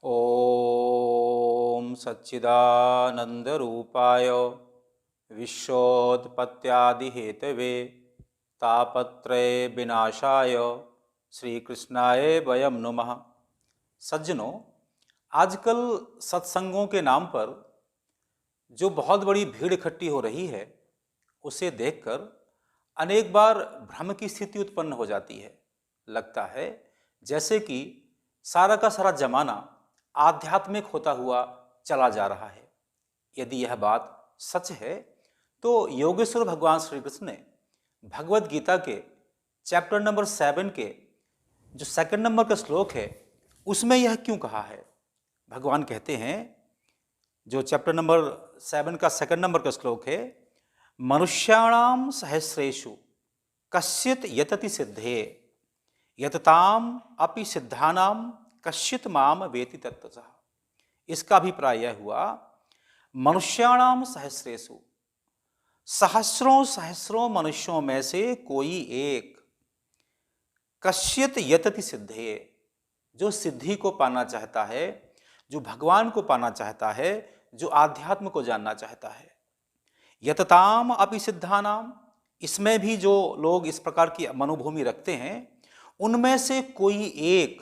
ॐ सच्चिदानन्दरूपाय विश्वोत्पत्त्यादिहेतवे तापत्रय विनाशाय श्रीकृष्णाय वयं नमः। सज्जनों, आजकल सत्संगों के नाम पर जो बहुत बड़ी भीड़ इकट्ठी हो रही है, उसे देखकर अनेक बार भ्रम की स्थिति उत्पन्न हो जाती है। लगता है जैसे कि सारा का सारा जमाना आध्यात्मिक होता हुआ चला जा रहा है। यदि यह बात सच है तो योगेश्वर भगवान श्री कृष्ण ने भगवत गीता के चैप्टर नंबर 7 के जो सेकंड नंबर का श्लोक है, उसमें यह क्यों कहा है। भगवान कहते हैं, जो चैप्टर नंबर 7 का सेकंड नंबर का श्लोक है, मनुष्याणाम सहस्रेषु कश्चित यतति सिद्धे यतताम अपि सिद्धानाम कश्चित माम वेति तत्वतः। इसका अभिप्राय यह हुआ, मनुष्याणाम सहस्रेषु, सहस्रों सहस्रों मनुष्यों में से कोई एक, कश्चित यतति सिद्धे, जो सिद्धि को पाना चाहता है, जो भगवान को पाना चाहता है, जो आध्यात्म को जानना चाहता है। यतताम अपि सिद्धानाम, इसमें भी जो लोग इस प्रकार की मनोभूमि रखते हैं, उनमें से कोई एक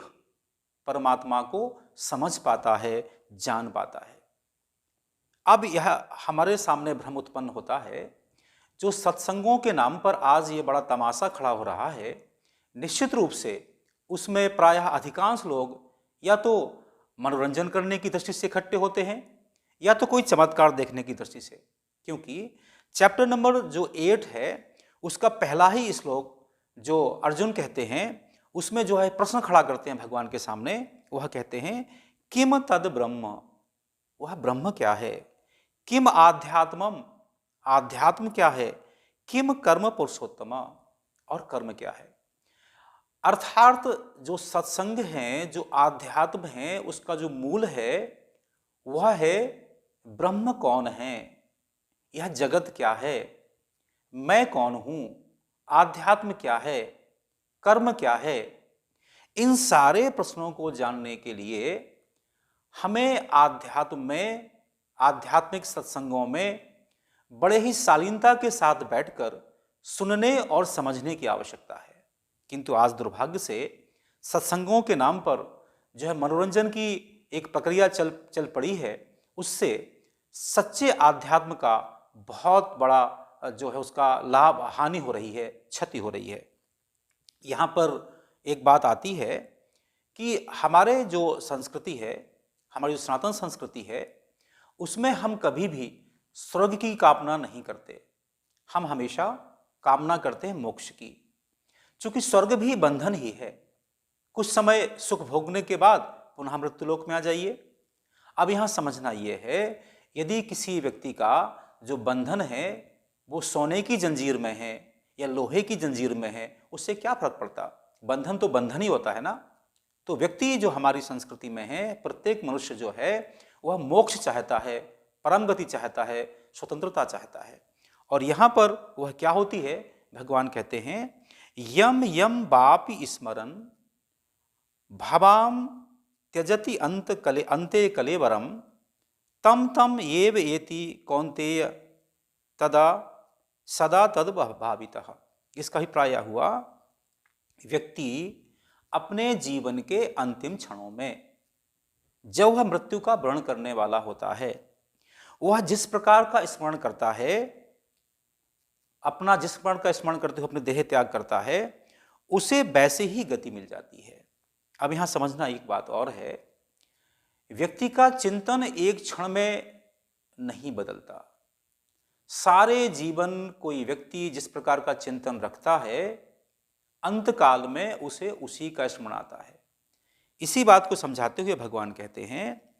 परमात्मा को समझ पाता है, जान पाता है। अब यह हमारे सामने भ्रम उत्पन्न होता है, जो सत्संगों के नाम पर आज ये बड़ा तमाशा खड़ा हो रहा है, निश्चित रूप से उसमें प्रायः अधिकांश लोग या तो मनोरंजन करने की दृष्टि से इकट्ठे होते हैं या तो कोई चमत्कार देखने की दृष्टि से। क्योंकि चैप्टर नंबर जो 8 है, उसका पहला ही श्लोक जो अर्जुन कहते हैं, उसमें जो है प्रश्न खड़ा करते हैं भगवान के सामने। वह कहते हैं, किम तद ब्रह्म, वह ब्रह्म क्या है। किम आध्यात्मम, आध्यात्म क्या है। किम कर्म पुरुषोत्तम, और कर्म क्या है। अर्थात जो सत्संग हैं, जो आध्यात्म है, उसका जो मूल है वह है ब्रह्म कौन है, यह जगत क्या है, मैं कौन हूं, आध्यात्म क्या है, कर्म क्या है। इन सारे प्रश्नों को जानने के लिए हमें आध्यात्म में, आध्यात्मिक सत्संगों में बड़े ही शालीनता के साथ बैठकर सुनने और समझने की आवश्यकता है। किंतु आज दुर्भाग्य से सत्संगों के नाम पर जो है मनोरंजन की एक प्रक्रिया चल पड़ी है, उससे सच्चे आध्यात्म का बहुत बड़ा जो है उसका लाभ हानि हो रही है, क्षति हो रही है। यहाँ पर एक बात आती है कि हमारे जो संस्कृति है, हमारी जो सनातन संस्कृति है, उसमें हम कभी भी स्वर्ग की कामना नहीं करते। हम हमेशा कामना करते हैं मोक्ष की, क्योंकि स्वर्ग भी बंधन ही है। कुछ समय सुख भोगने के बाद पुनः मृत्युलोक में आ जाइए। अब यहाँ समझना ये है, यदि किसी व्यक्ति का जो बंधन है वो सोने की जंजीर में है या लोहे की जंजीर में है, उससे क्या फर्क पड़ता। बंधन तो बंधन ही होता है ना। तो व्यक्ति जो हमारी संस्कृति में है, प्रत्येक मनुष्य जो है वह मोक्ष चाहता है, परम गति चाहता है, स्वतंत्रता चाहता है। और यहाँ पर वह क्या होती है, भगवान कहते हैं, यम यम बापि स्मरन भावाम त्यजति अंते कलेवरम तम तम एव एति कौन्तेय तदा सदा तद भावितः। इसका अभिप्राय हुआ, व्यक्ति अपने जीवन के अंतिम क्षणों में जब वह मृत्यु का वर्ण करने वाला होता है, वह जिस प्रकार का स्मरण करता है, अपना जिस प्रकार का स्मरण करते हुए अपने देह त्याग करता है, उसे वैसे ही गति मिल जाती है। अब यहां समझना एक बात और है, व्यक्ति का चिंतन एक क्षण में नहीं बदलता। सारे जीवन कोई व्यक्ति जिस प्रकार का चिंतन रखता है, अंत काल में उसे उसी का स्मरण आता है। इसी बात को समझाते हुए भगवान कहते हैं,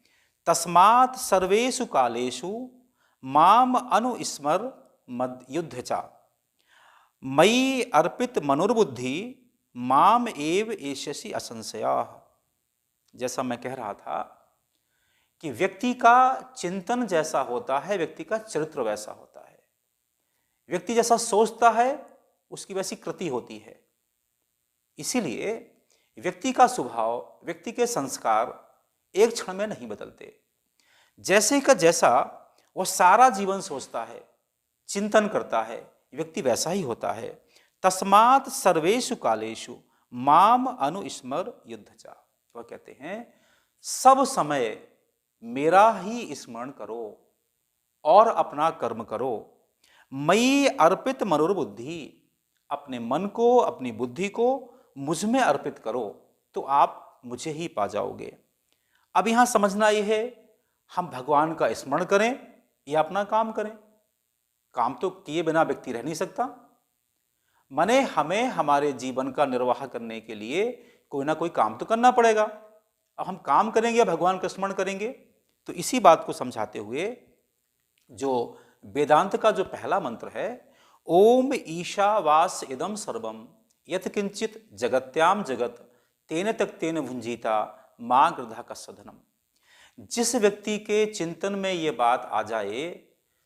तस्मात् सर्वेषु कालेषु माम अनुस्मर युद्धचा मयि अर्पित मनुर्बुद्धि माम एव एष्यसि असंशयः। जैसा मैं कह रहा था कि व्यक्ति का चिंतन जैसा होता है, व्यक्ति का चरित्र वैसा होता है। व्यक्ति जैसा सोचता है, उसकी वैसी कृति होती है। इसीलिए व्यक्ति का स्वभाव, व्यक्ति के संस्कार एक क्षण में नहीं बदलते। जैसे का जैसा वह सारा जीवन सोचता है, चिंतन करता है, व्यक्ति वैसा ही होता है। तस्मात् सर्वेषु कालेषु माम अनुस्मर युद्धचा। वह कहते हैं सब समय मेरा ही स्मरण करो और अपना कर्म करो। मयि अर्पित मनोर्बुद्धि, अपने मन को, अपनी बुद्धि को मुझ में अर्पित करो तो आप मुझे ही पा जाओगे। अब यहां समझना यह है, हम भगवान का स्मरण करें या अपना काम करें। काम तो किए बिना व्यक्ति रह नहीं सकता। माने हमें हमारे जीवन का निर्वाह करने के लिए कोई ना कोई काम तो करना पड़ेगा। अब हम काम करेंगे या भगवान का स्मरण करेंगे, तो इसी बात को समझाते हुए जो वेदांत का जो पहला मंत्र है, ओम ईशावास इदम सर्वम यत किंचित जगत्याम जगत तेन तक तेन भुंजीता मां गृधा का सधनम। जिस व्यक्ति के चिंतन में ये बात आ जाए,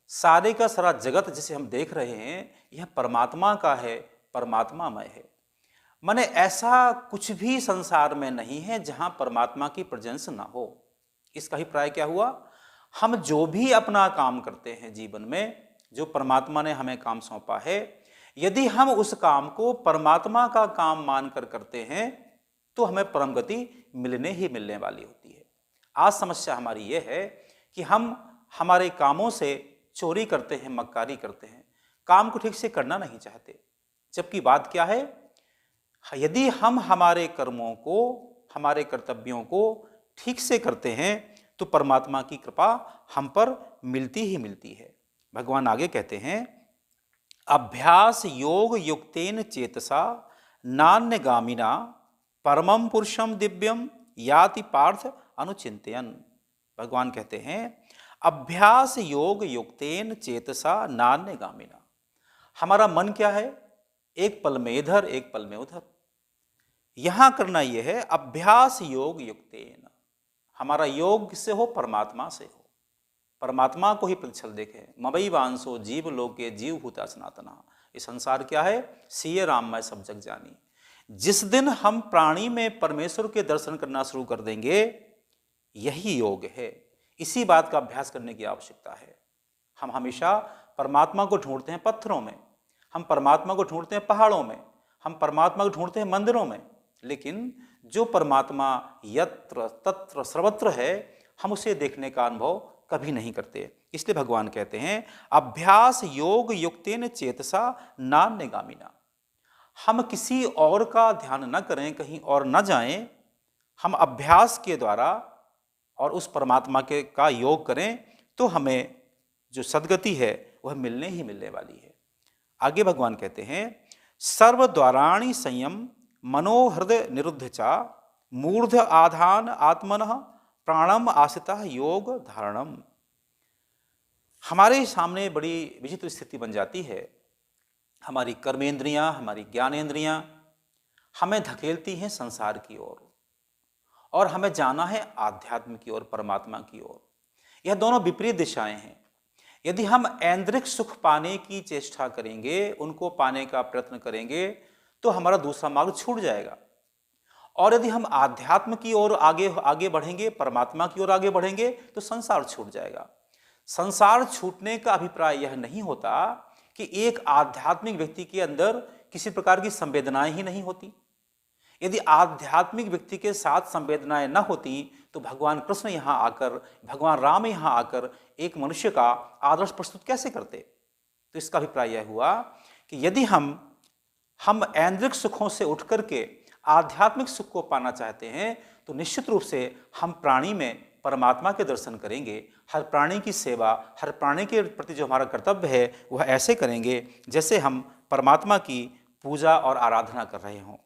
सारे का सारा जगत जिसे हम देख रहे हैं यह परमात्मा का है, परमात्मामय है। माने ऐसा कुछ भी संसार में नहीं है जहां परमात्मा की प्रेजेंस ना हो। इसका ही प्राय क्या हुआ, हम जो भी अपना काम करते हैं जीवन में, जो परमात्मा ने हमें काम सौंपा है, यदि हम उस काम को परमात्मा का काम मानकर करते हैं तो हमें परम गति मिलने ही मिलने वाली होती है। आज समस्या हमारी यह है कि हम हमारे कामों से चोरी करते हैं, मक्कारी करते हैं, काम को ठीक से करना नहीं चाहते। जबकि बात क्या है, यदि हम हमारे कर्मों को, हमारे कर्तव्यों को ठीक से करते हैं तो परमात्मा की कृपा हम पर मिलती ही मिलती है। भगवान आगे कहते हैं, अभ्यास योग युक्तेन चेतसा नान्यगामिना परमं पुरुषम दिव्यम याति पार्थ अनुचिंतयन्। भगवान कहते हैं अभ्यास योग युक्तेन चेतसा नान्यगामिना। हमारा मन क्या है, एक पल में इधर एक पल में उधर। यहां करना यह है अभ्यास योग युक्तेन, हमारा योग से हो, परमात्मा से हो। परमात्मा को ही प्रतिछल देखे। मवई वांसो जीव लोके जीव भूता सनातना। ये संसार क्या है, सिय राम मैं सब जग जानी। जिस दिन हम प्राणी में परमेश्वर के दर्शन करना शुरू कर देंगे, यही योग है। इसी बात का अभ्यास करने की आवश्यकता है। हम हमेशा परमात्मा को ढूंढते हैं पत्थरों में, हम परमात्मा को ढूंढते हैं पहाड़ों में, हम परमात्मा को ढूंढते हैं मंदिरों में, लेकिन जो परमात्मा यत्र तत्र सर्वत्र है, हम उसे देखने का अनुभव कभी नहीं करते। इसलिए भगवान कहते हैं अभ्यास योग युक्तेन चेतसा नान्यगामिना। हम किसी और का ध्यान न करें, कहीं और न जाएं, हम अभ्यास के द्वारा और उस परमात्मा के का योग करें तो हमें जो सद्गति है वह मिलने ही मिलने वाली है। आगे भगवान कहते हैं सर्वद्वाराणि संयम मनोहृदय निरुद्ध चा मूर्ध आधान आत्मनः प्राणम आसिता योग धारणम। हमारे सामने बड़ी विचित्र स्थिति बन जाती है। हमारी कर्मेंद्रियां, हमारी ज्ञानेंद्रियां हमें धकेलती हैं संसार की ओर और हमें जाना है आध्यात्म की ओर, परमात्मा की ओर। यह दोनों विपरीत दिशाएं हैं। यदि हम ऐन्द्रिक सुख पाने की चेष्टा करेंगे, उनको पाने का प्रयत्न करेंगे, तो हमारा दूसरा मार्ग छूट जाएगा। और यदि हम आध्यात्म की ओर आगे बढ़ेंगे, परमात्मा की ओर आगे बढ़ेंगे, तो संसार छूट जाएगा। संसार छूटने का अभिप्राय यह नहीं होता कि एक आध्यात्मिक व्यक्ति के अंदर किसी प्रकार की संवेदनाएं ही नहीं होती। यदि आध्यात्मिक व्यक्ति के साथ संवेदनाएं न होती तो भगवान कृष्ण यहाँ आकर, भगवान राम यहाँ आकर एक मनुष्य का आदर्श प्रस्तुत कैसे करते। तो इसका अभिप्राय यह हुआ कि यदि हम ऐन्द्रिक सुखों से उठ करके आध्यात्मिक सुख को पाना चाहते हैं तो निश्चित रूप से हम प्राणी में परमात्मा के दर्शन करेंगे। हर प्राणी की सेवा, हर प्राणी के प्रति जो हमारा कर्तव्य है वह ऐसे करेंगे जैसे हम परमात्मा की पूजा और आराधना कर रहे हों।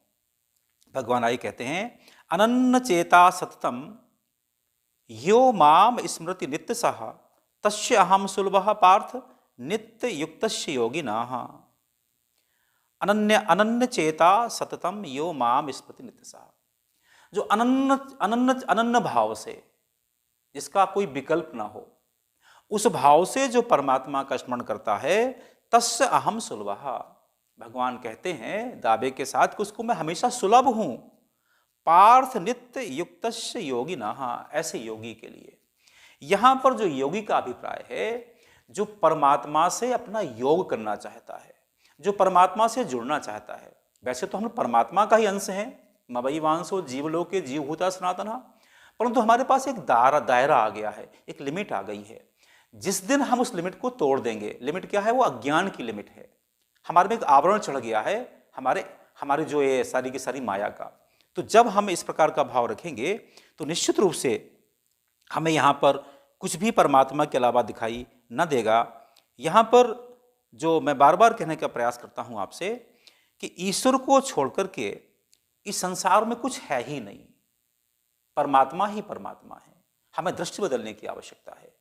भगवान आगे कहते हैं अनन्न चेता सततम यो माम स्मृति नित्य सह तस्य अहम सुलभः पार्थ नित्य युक्तस्य योगिनः। अनन्य चेता सततम यो माम स्मृति नित्य सह। जो अनन्य भाव से, जिसका कोई विकल्प ना हो, उस भाव से जो परमात्मा का स्मरण करता है, तस्य अहम सुलभः। भगवान कहते हैं दावे के साथ कि उसको मैं हमेशा सुलभ हूं, पार्थ नित्य युक्तस्य योगिनः, ऐसे योगी के लिए। यहां पर जो योगी का अभिप्राय है, जो परमात्मा से अपना योग करना चाहता है, जो परमात्मा से जुड़ना चाहता है। वैसे तो हम परमात्मा का ही अंश हैं, मवई वांसो जीवलोके जीवभूता सनातन, परंतु हमारे पास एक दायरा आ गया है, एक लिमिट आ गई है। जिस दिन हम उस लिमिट को तोड़ देंगे, लिमिट क्या है, वो अज्ञान की लिमिट है, हमारे में एक आवरण चढ़ गया है हमारे जो ये सारी की सारी माया का। तो जब हम इस प्रकार का भाव रखेंगे तो निश्चित रूप से हमें यहाँ पर कुछ भी परमात्मा के अलावा दिखाई न देगा। यहाँ पर जो मैं बार बार कहने का प्रयास करता हूँ आपसे कि ईश्वर को छोड़कर के इस संसार में कुछ है ही नहीं, परमात्मा ही परमात्मा है। हमें दृष्टि बदलने की आवश्यकता है।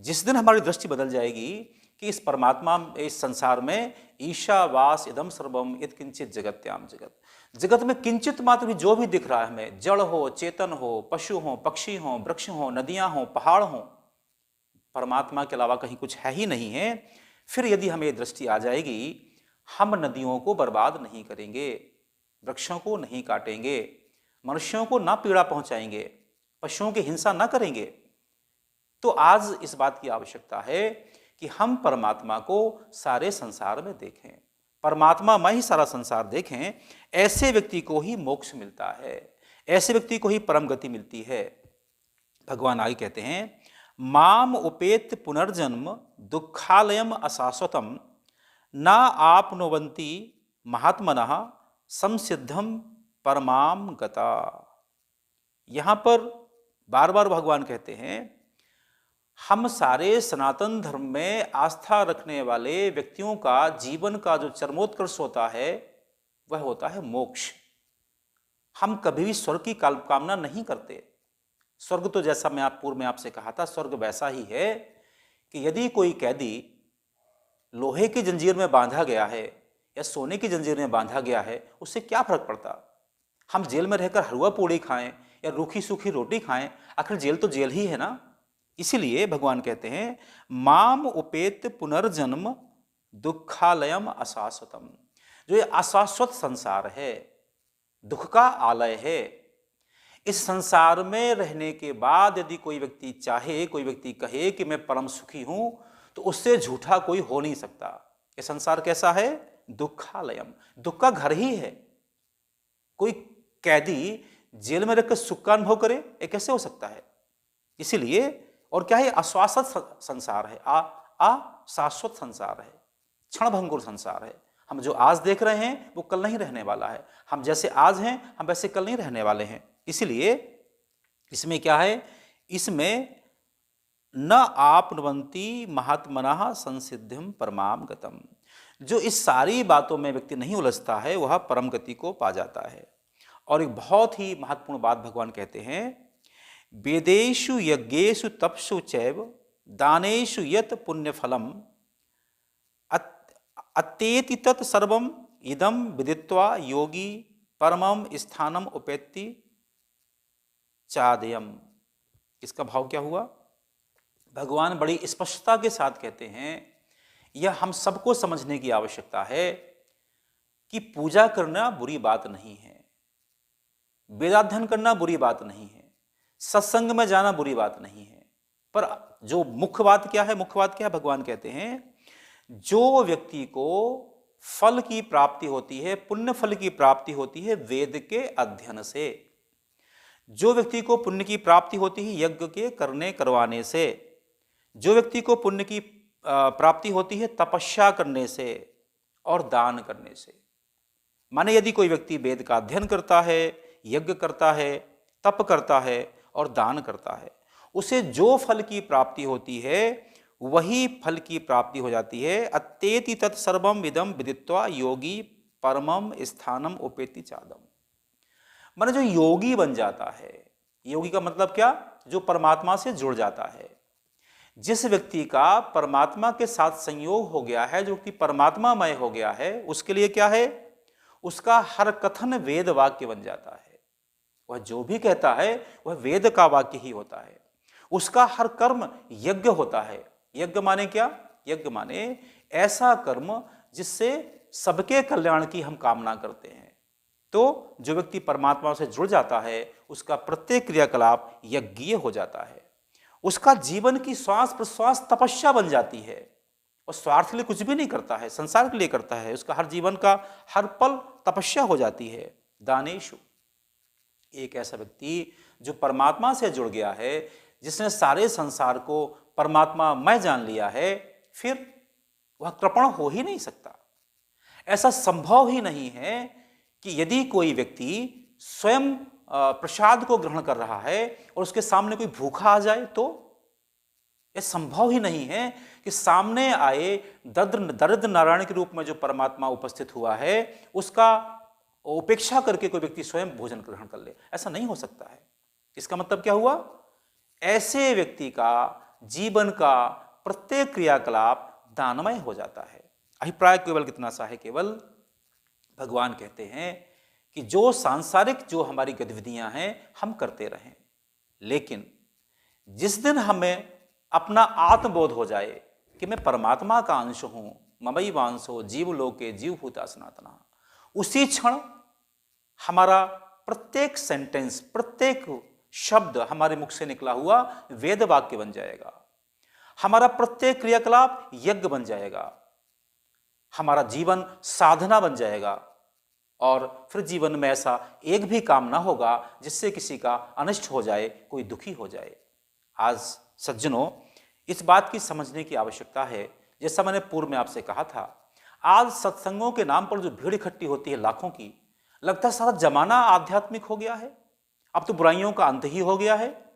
जिस दिन हमारी दृष्टि बदल जाएगी कि इस परमात्मा, इस संसार में ईशावास इदम सर्वम यत् किंचित जगत्याम जगत, जगत में किंचित मात्र भी जो भी दिख रहा है हमें, जड़ हो, चेतन हो, पशु हो, पक्षी हो, वृक्ष हो, नदियां हो, पहाड़ हो, परमात्मा के अलावा कहीं कुछ है ही नहीं है। फिर यदि हमें दृष्टि आ जाएगी, हम नदियों को बर्बाद नहीं करेंगे, वृक्षों को नहीं काटेंगे, मनुष्यों को ना पीड़ा पहुंचाएंगे, पशुओं की हिंसा ना करेंगे। तो आज इस बात की आवश्यकता है कि हम परमात्मा को सारे संसार में देखें, परमात्मा में ही सारा संसार देखें। ऐसे व्यक्ति को ही मोक्ष मिलता है, ऐसे व्यक्ति को ही परम गति मिलती है। भगवान आगे कहते हैं, माम उपेत पुनर्जन्म दुखालयम अशाश्वतम न आपनुवन्ति महात्मनः संसिद्धम परमाम गता। यहां पर बार बार भगवान कहते हैं, हम सारे सनातन धर्म में आस्था रखने वाले व्यक्तियों का जीवन का जो चरमोत्कर्ष होता है वह होता है मोक्ष। हम कभी भी स्वर्ग की कामना नहीं करते। स्वर्ग तो जैसा मैं पूर्व में आपसे कहा था, स्वर्ग वैसा ही है कि यदि कोई कैदी लोहे की जंजीर में बांधा गया है या सोने की जंजीर में बांधा गया है, उससे क्या फर्क पड़ता। हम जेल में रहकर हलवा पूड़ी खाएं या रूखी सूखी रोटी खाएं, आखिर जेल तो जेल ही है ना। इसीलिए भगवान कहते हैं, माम उपेत पुनर्जन्म दुखालयम अशाश्वतम। जो ये अशाश्वत संसार है, दुख का आलय है, इस संसार में रहने के बाद यदि कोई व्यक्ति चाहे, कोई व्यक्ति कहे कि मैं परम सुखी हूं, तो उससे झूठा कोई हो नहीं सकता। ये संसार कैसा है, दुखालयम, दुख का घर ही है। कोई कैदी जेल में रखकर सुख का अनुभव करे, ये कैसे हो सकता है। इसीलिए, और क्या है, अशाश्वत संसार है, अशाश्वत संसार है, क्षणभंगुर संसार है। हम जो आज देख रहे हैं वो कल नहीं रहने वाला है। हम जैसे आज हैं हम वैसे कल नहीं रहने वाले हैं। इसीलिए इसमें क्या है, इसमें न आपनुवन्ति महात्मनः संसिद्धिम परमाम गतम। जो इस सारी बातों में व्यक्ति नहीं उलझता है वह परम गति को पा जाता है। और एक बहुत ही महत्वपूर्ण बात भगवान कहते हैं, वेदेषु यज्ञेषु तपसु चैव दानेषु यत् पुण्यफलम अत्येति तत् सर्वम इदम विदित्वा योगी परमम स्थानम उपेत्ति चादयम। इसका भाव क्या हुआ, भगवान बड़ी स्पष्टता के साथ कहते हैं, यह हम सबको समझने की आवश्यकता है कि पूजा करना बुरी बात नहीं है, वेदाध्ययन करना बुरी बात नहीं है, सत्संग में जाना बुरी बात नहीं है। पर जो मुख्य बात क्या है, मुख्य बात क्या है, भगवान कहते हैं, जो व्यक्ति को फल की प्राप्ति होती है, पुण्य फल की प्राप्ति होती है वेद के अध्ययन से, जो व्यक्ति को पुण्य की प्राप्ति होती है यज्ञ के करने करवाने से, जो व्यक्ति को पुण्य की प्राप्ति होती है तपस्या करने से और दान करने से। माने यदि कोई व्यक्ति वेद का अध्ययन करता है, यज्ञ करता है, तप करता है और दान करता है, उसे जो फल की प्राप्ति होती है वही फल की प्राप्ति हो जाती है। अत्येति तत्सर्वम इदम विदित्वा योगी परमम स्थानम उपेति चादम। माने जो योगी बन जाता है, योगी का मतलब क्या, जो परमात्मा से जुड़ जाता है। जिस व्यक्ति का परमात्मा के साथ संयोग हो गया है, जो कि परमात्मामय हो गया है, उसके लिए क्या है, उसका हर कथन वेद वाक्य बन जाता है। वह जो भी कहता है वह वेद का वाक्य ही होता है। उसका हर कर्म यज्ञ होता है। यज्ञ माने क्या, यज्ञ माने ऐसा कर्म जिससे सबके कल्याण की हम कामना करते हैं। तो जो व्यक्ति परमात्मा से जुड़ जाता है उसका प्रत्येक क्रियाकलाप यज्ञीय हो जाता है। उसका जीवन की श्वास प्रश्वास तपस्या बन जाती है और स्वार्थ के लिए कुछ भी नहीं करता है, संसार के लिए करता है। उसका हर जीवन का हर पल तपस्या हो जाती है। दानेशु, एक ऐसा व्यक्ति जो परमात्मा से जुड़ गया है, जिसने सारे संसार को परमात्मा मैं जान लिया है, फिर वह कृपण हो ही नहीं सकता। ऐसा संभव ही नहीं है कि यदि कोई व्यक्ति स्वयं प्रसाद को ग्रहण कर रहा है और उसके सामने कोई भूखा आ जाए, तो यह संभव ही नहीं है कि सामने आए दरिद्र नारायण के रूप में जो परमात्मा उपस्थित हुआ है उसका उपेक्षा करके कोई व्यक्ति स्वयं भोजन ग्रहण कर ले। ऐसा नहीं हो सकता है। इसका मतलब क्या हुआ? ऐसे व्यक्ति का जीवन का प्रत्येक क्रियाकलाप दानमय हो जाता है। अभिप्राय केवल कितना सा है, केवल भगवान कहते हैं कि जो सांसारिक जो हमारी गतिविधियां हैं हम करते रहें, लेकिन जिस दिन हमें अपना आत्मबोध हो जाए कि मैं परमात्मा का अंश हूं, ममई वांसो जीवलोके जीवभूता सनातना, उसी क्षण हमारा प्रत्येक सेंटेंस, प्रत्येक शब्द हमारे मुख से निकला हुआ वेद वाक्य बन जाएगा। हमारा प्रत्येक क्रियाकलाप यज्ञ बन जाएगा। हमारा जीवन साधना बन जाएगा और फिर जीवन में ऐसा एक भी काम ना होगा जिससे किसी का अनिष्ट हो जाए, कोई दुखी हो जाए। आज सज्जनों, इस बात की समझने की आवश्यकता है, जैसा मैंने पूर्व में आपसे कहा था, आज सत्संगों के नाम पर जो भीड़ इकट्ठी होती है लाखों की, लगता है सारा जमाना आध्यात्मिक हो गया है, अब तो बुराइयों का अंत ही हो गया है।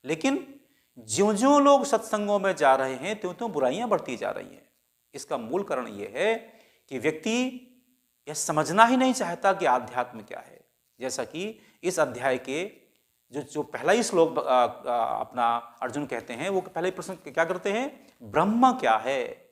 लेकिन ज्यों-ज्यों लोग सत्संगों में जा रहे हैं त्यों-त्यों बुराइयां बढ़ती जा रही हैं। इसका मूल कारण यह है कि व्यक्ति यह समझना ही नहीं चाहता कि आध्यात्म क्या है। जैसा कि इस अध्याय के जो पहला ही श्लोक अपना अर्जुन कहते हैं, वो पहले प्रश्न क्या करते हैं? ब्रह्म क्या है,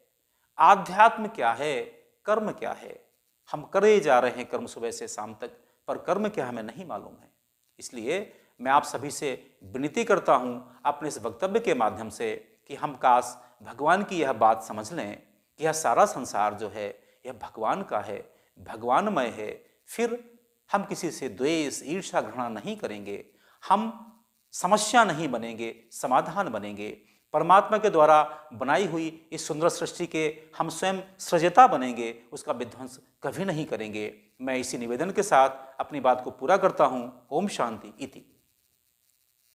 आध्यात्म क्या है, कर्म क्या है। हम करे जा रहे हैं कर्म सुबह से शाम तक, पर कर्म क्या हमें नहीं मालूम है। इसलिए मैं आप सभी से विनती करता हूं अपने इस वक्तव्य के माध्यम से कि हम काश भगवान की यह बात समझ लें कि यह सारा संसार जो है यह भगवान का है, भगवानमय है। फिर हम किसी से द्वेष, ईर्ष्या, घृणा नहीं करेंगे। हम समस्या नहीं बनेंगे, समाधान बनेंगे। परमात्मा के द्वारा बनाई हुई इस सुंदर सृष्टि के हम स्वयं सृजता बनेंगे, उसका विध्वंस कभी नहीं करेंगे। मैं इसी निवेदन के साथ अपनी बात को पूरा करता हूँ। ओम शांति इति।